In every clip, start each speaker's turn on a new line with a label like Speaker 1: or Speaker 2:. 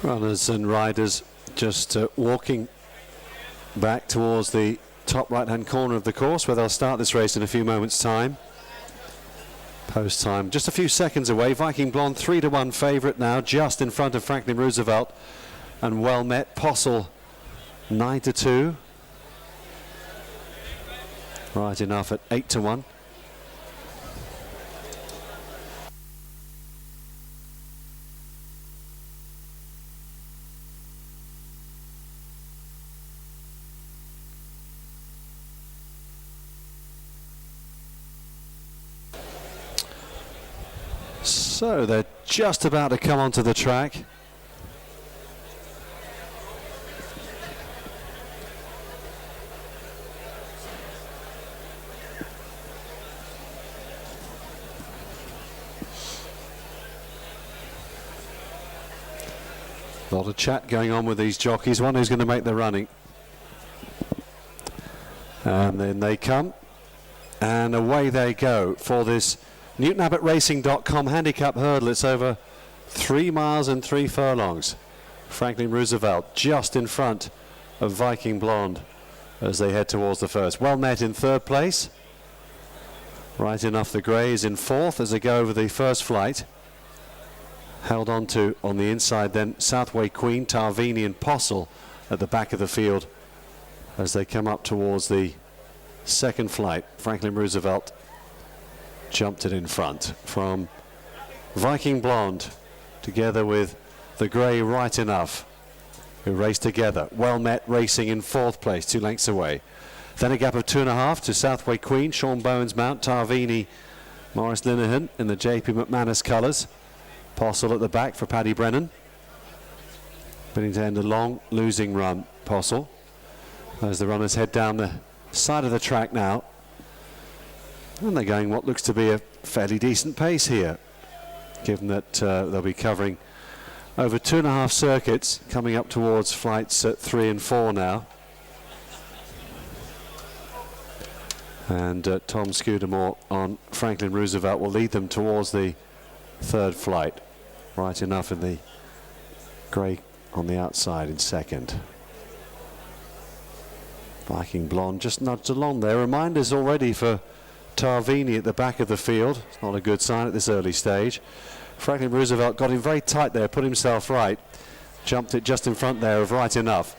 Speaker 1: Runners and riders just walking back towards the top right-hand corner of the course, where they'll start this race in a few moments' time. Post time just a few seconds away. Viking Blonde 3-1 favourite now, just in front of Franklin Roosevelt and Well Met. Possil 9-2. Right enough at 8-1. So they're just about to come onto the track. A lot of chat going on with these jockeys. One who's going to make the running. And then they come. And away they go for this NewtonAbbottRacing.com handicap hurdle. It's over 3 miles and 3 furlongs. Franklin Roosevelt just in front of Viking Blonde as they head towards the first. Well Met in third place. Right enough the Grey is in fourth as they go over the first flight. Held on to on the inside then Southway Queen, Tarvini and Possil at the back of the field as they come up towards the second flight. Franklin Roosevelt jumped it in front from Viking Blonde together with the Grey Right Enough, who race together. Well Met racing in fourth place, 2 lengths away. Then a gap of 2.5 to Southway Queen, Sean Bowen's mount, Tarvini, Maurice Linehan in the JP McManus colours. Possil at the back for Paddy Brennan. Beginning to end a long losing run, Possil, as the runners head down the side of the track now. And they're going what looks to be a fairly decent pace here, given that they'll be covering over 2.5 circuits, coming up towards flights 3 and 4 now. And Tom Scudamore on Franklin Roosevelt will lead them towards the third flight. Right enough in the Grey on the outside in second. Viking Blonde just nudged along there. Reminders already for Tarvini at the back of the field. It's not a good sign at this early stage. Franklin Roosevelt got him very tight there, put himself right. Jumped it just in front there of Right Enough.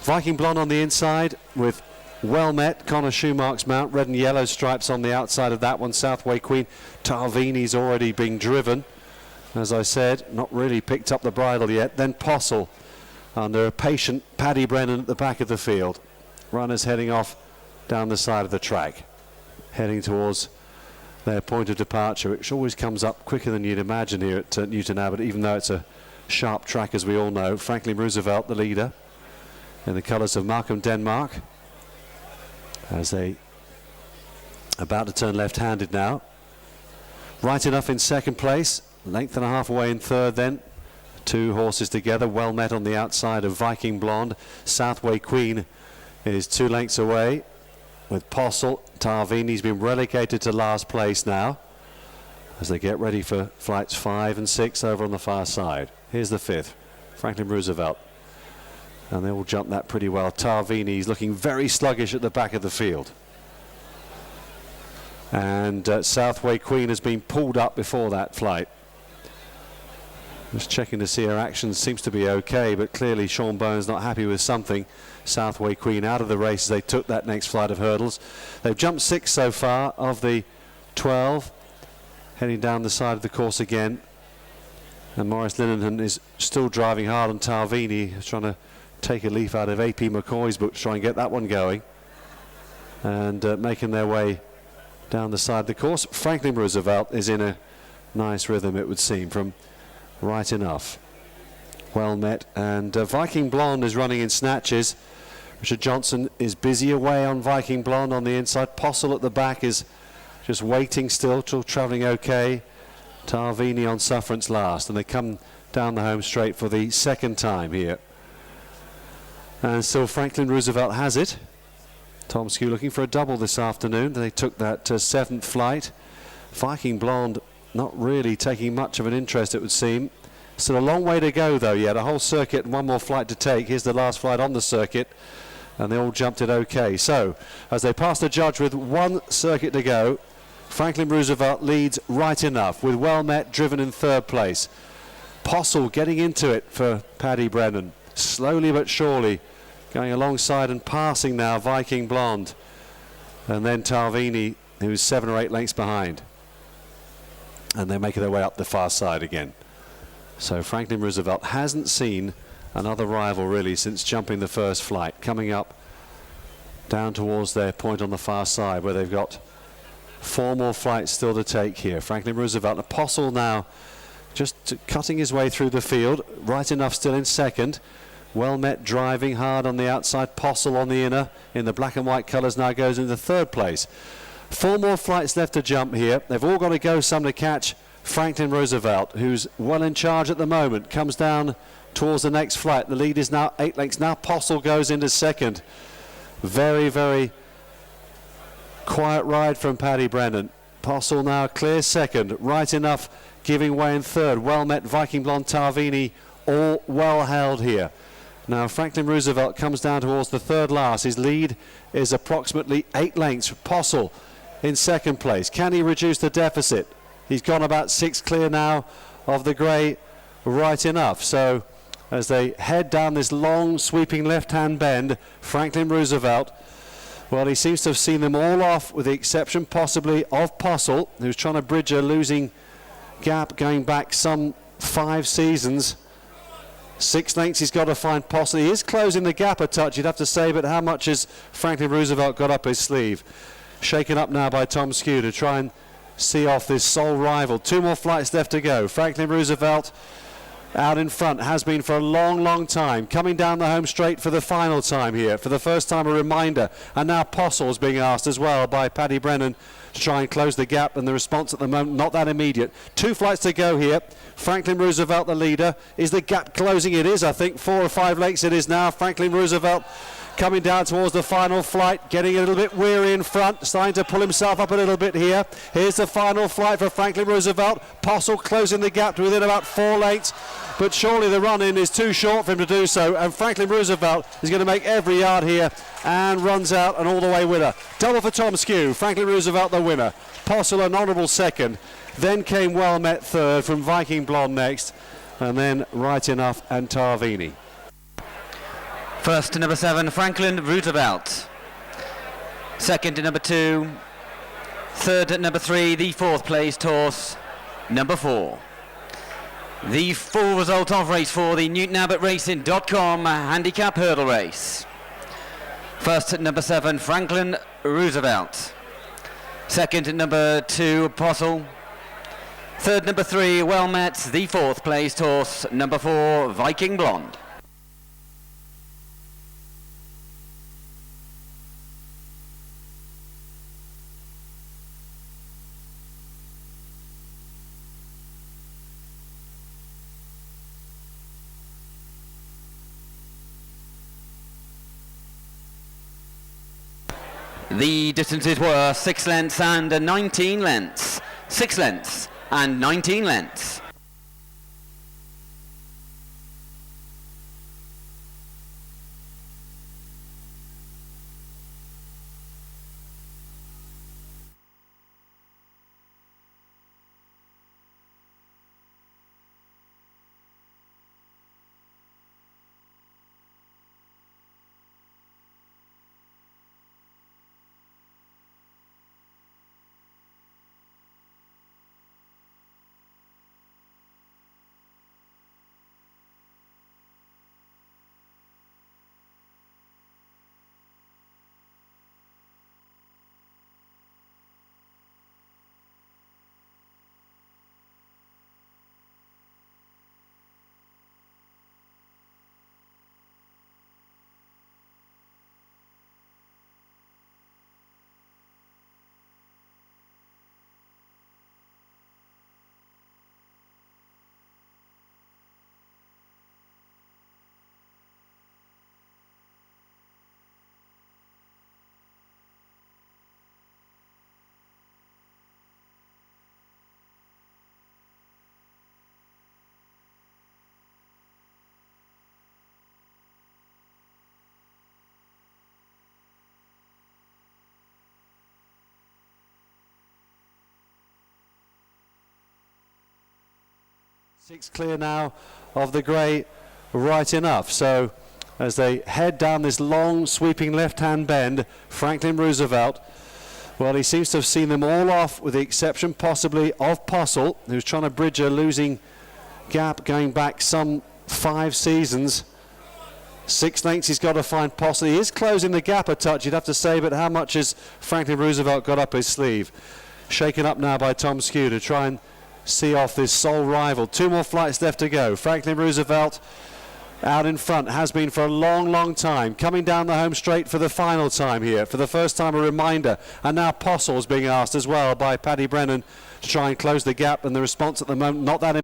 Speaker 1: Viking Blonde on the inside with Well Met, Connor Schumacher's mount, red and yellow stripes on the outside of that one. Southway Queen, Tarvini's already being driven. As I said, not really picked up the bridle yet. Then Possil under a patient Paddy Brennan at the back of the field. Runners heading off down the side of the track, heading towards their point of departure, which always comes up quicker than you'd imagine here at Newton Abbott, even though it's a sharp track, as we all know. Franklin Roosevelt, the leader, in the colours of Markham, Denmark, as they about to turn left-handed now. Right Enough in second place, length and a half away in third then. 2 horses together. Well Met on the outside of Viking Blonde. Southway Queen is 2 lengths away with Possil. Tarvini's been relegated to last place now as they get ready for flights 5 and 6 over on the far side. Here's the 5th, Franklin Roosevelt, and they all jump that pretty well. Tarvini's looking very sluggish at the back of the field, and Southway Queen has been pulled up before that flight. Just checking to see her action, seems to be okay, but clearly Sean Bowen's not happy with something. Southway Queen out of the race as they took that next flight of hurdles. They've jumped 6 so far of the 12, heading down the side of the course again. And Maurice Linehan is still driving hard on Tarvini, who's trying to take a leaf out of AP McCoy's book to try and get that one going. And making their way down the side of the course. Franklin Roosevelt is in a nice rhythm, it would seem, from Right Enough. Well Met, and Viking Blonde is running in snatches. Richard Johnson is busy away on Viking Blonde on the inside. Possil at the back is just waiting still travelling okay. Tarvini on sufferance last, and they come down the home straight for the second time here. And still Franklin Roosevelt has it. Tom Skew looking for a double this afternoon. They took that 7th flight. Viking Blonde not really taking much of an interest, it would seem. Still a long way to go though yet, a whole circuit and one more flight to take. Here's the last flight on the circuit, and they all jumped it okay. So as they pass the judge with one circuit to go, Franklin Roosevelt leads right enough, with Well Met driven in third place. Postle getting into it for Paddy Brennan, slowly but surely going alongside and passing now Viking Blonde, and then Tarvini, who's 7 or 8 lengths behind, and they're making their way up the far side again. So Franklin Roosevelt hasn't seen another rival really since jumping the first flight, coming up down towards their point on the far side where they've got 4 more flights still to take here. Franklin Roosevelt, Apostle now just cutting his way through the field, right enough still in second. Well Met driving hard on the outside, Postle on the inner in the black and white colours now goes into third place. 4 more flights left to jump here. They've all got to go some to catch Franklin Roosevelt, who's well in charge at the moment, comes down towards the next flight. The lead is now 8 lengths. Now Postle goes into second. Very, very quiet ride from Paddy Brennan. Postle now clear second, right enough giving way in third. Well Met, Viking Blonde, Tarvini, all well held here. Now Franklin Roosevelt comes down towards the third last. His lead is approximately 8 lengths. Postle in second place. Can he reduce the deficit? He's gone about 6 clear now of the grey, right enough. So as they head down this long sweeping left-hand bend, Franklin Roosevelt, well, he seems to have seen them all off, with the exception possibly of Postle, who's trying to bridge a losing gap going back some 5 seasons. 6 lengths he's got to find Postle. He is closing the gap a touch, you'd have to say, but how much has Franklin Roosevelt got up his sleeve? Shaken up now by Tom Skew to try and see off this sole rival. 2 more flights left to go. Franklin Roosevelt out in front, has been for a long, long time, coming down the home straight for the final time here. For the first time, a reminder, and now Postle's being asked as well by Paddy Brennan to try and close the gap, and the response at the moment not that immediate. 2 flights to go here. Franklin Roosevelt the leader. Is the gap closing? It is, I think. 4 or 5 lengths it is now. Franklin Roosevelt coming down towards the final flight, getting a little bit weary in front, starting to pull himself up a little bit here. Here's the final flight for Franklin Roosevelt. Postle closing the gap to within about 4 lengths, but surely the run-in is too short for him to do so, and Franklin Roosevelt is going to make every yard here and runs out an all-the-way winner. Double for Tom Skew, Franklin Roosevelt the winner. Postle an honourable second, then came Well Met third, from Viking Blonde next, and then Right Enough and Tarvini.
Speaker 2: First to number 7, Franklin Roosevelt. Second to number 2. Third at number 3, the 4th place horse, number 4. The full result of race 4, the NewtonAbbottRacing.com handicap hurdle race. First at number 7, Franklin Roosevelt. Second at number 2, Postle. Third, number 3, Well Met. The 4th place horse, number 4, Viking Blonde. The distances were 6 lengths and 19 lengths. 6 lengths and 19 lengths.
Speaker 1: 6 clear now of the grey, right enough. So as they head down this long sweeping left-hand bend, Franklin Roosevelt, well, he seems to have seen them all off, with the exception possibly of Postle, who's trying to bridge a losing gap going back some 5 seasons. 6 lengths he's got to find Postle. He is closing the gap a touch, you'd have to say, but how much has Franklin Roosevelt got up his sleeve? Shaken up now by Tom Skew to try and see off this sole rival. 2 more flights left to go. Franklin Roosevelt out in front, has been for a long time, coming down the home straight for the final time here. For the first time, a reminder, and now Postle's being asked as well by Paddy Brennan to try and close the gap, and the response at the moment not that